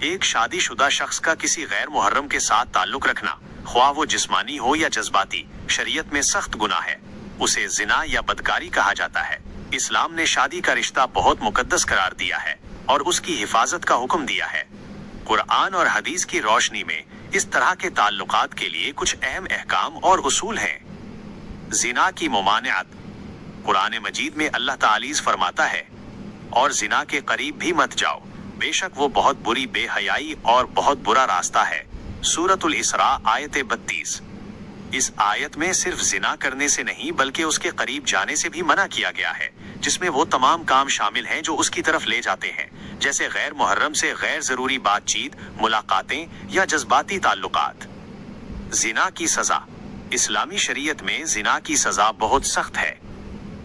एक शादीशुदा शख्स का किसी गैर मुहर्रम के साथ ताल्लुक रखना, ख्वाह वो जिस्मानी हो या जज्बाती, शरीयत में सख्त गुनाह है। उसे जिना या बदकारी कहा जाता है। इस्लाम ने शादी का रिश्ता बहुत मुकद्दस करार दिया है और उसकी हिफाजत का हुक्म दिया है। कुरान और हदीस की रोशनी में इस तरह के ताल्लुकात के लिए कुछ अहम अहकाम और उसूल हैं। जिना की मुमानियत। कुरान मजीद में अल्लाह तालीज़ फरमाता है, और जिना के करीब भी मत जाओ, बेशक वो बहुत बुरी बेहयाई और बहुत बुरा रास्ता है। सूरतुल इसरा आयत 32। इस आयत में सिर्फ जिना करने से नहीं बल्कि उसके करीब जाने से भी मना किया गया है, जिसमें वो तमाम काम शामिल हैं जो उसकी तरफ ले जाते हैं, जैसे गैर मुहर्रम से गैर जरूरी बातचीत, मुलाकातें या जज्बाती ताल्लुकात। जिना की सजा। इस्लामी शरीयत में जिना की सजा बहुत सख्त है।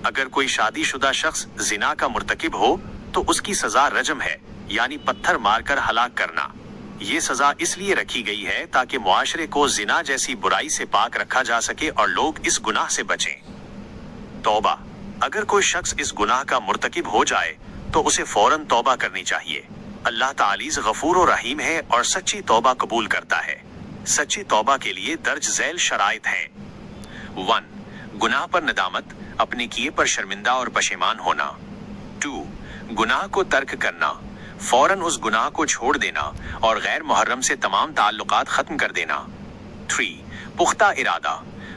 अगर कोई शादीशुदा शख्स जिना का मुर्तकिब हो तो उसकी सजा रजम है, यानी पत्थर मारकर हलाक करना। ये सजा इसलिए रखी गई है ताकि मुआशरे को जिना जैसी बुराई से पाक रखा जा सके और लोग इस गुनाह से बचें। तौबा। अगर कोई शख्स इस गुनाह का मुर्तकिब हो जाए तो उसे फौरन तौबा करनी चाहिए। अल्लाह तालीज़ गफूर और रहीम है और सच्ची तौबा कबूल करता है। सच्ची तौबा के लिए दर्ज झैल शराइत हैं। 1. गुनाह पर नदामत, अपने किए पर शर्मिंदा और पशेमान होना। 2. गुनाह को तर्क करना, फौरन उस गुनाह को छोड़ देना और गैर मुहर्रम से तमाम ताल्लुकात खत्म कर देना। 3. पुख्ता इरादा,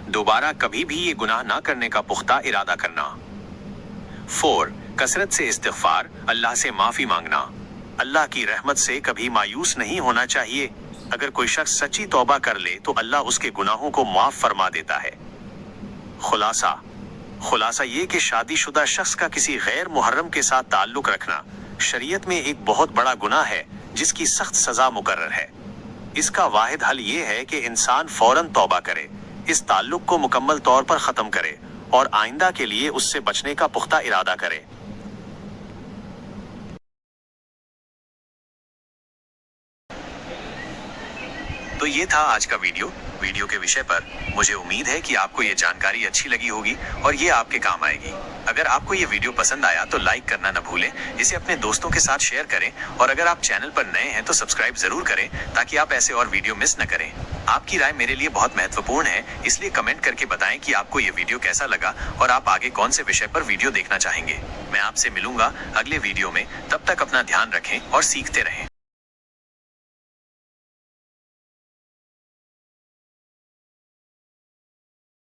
दोबारा कभी भी ये गुनाह ना करने का पुख्ता इरादा करना। 4. कसरत से इस्तिग़फ़ार, अल्लाह से माफी मांगना। अल्लाह की रहमत से कभी मायूस नहीं होना चाहिए। अगर कोई शख्स सच्ची तौबा कर ले तो अल्लाह उसके गुनाहों को माफ फरमा देता है। खुलासा ये कि शादीशुदा शख्स का किसी गैर मुहर्रम के साथ ताल्लुक रखना शरीयत में एक बहुत बड़ा गुनाह है, जिसकी सख्त सजा मुकर्रर है। इसका वाहिद हल ये है कि इंसान फौरन तौबा करे, इस ताल्लुक को मुकम्मल तौर पर खत्म करे और आइंदा के लिए उससे बचने का पुख्ता इरादा करे। तो ये था आज का वीडियो के विषय पर। मुझे उम्मीद है कि आपको ये जानकारी अच्छी लगी होगी और ये आपके काम आएगी। अगर आपको ये वीडियो पसंद आया तो लाइक करना न भूलें, इसे अपने दोस्तों के साथ शेयर करें और अगर आप चैनल पर नए हैं तो सब्सक्राइब जरूर करें ताकि आप ऐसे और वीडियो मिस न करें। आपकी राय मेरे लिए बहुत महत्वपूर्ण है, इसलिए कमेंट करके बताएं कि आपको ये वीडियो कैसा लगा और आप आगे कौन से विषय पर वीडियो देखना चाहेंगे। मैं आपसे मिलूंगा अगले वीडियो में, तब तक अपना ध्यान रखें और सीखते रहें।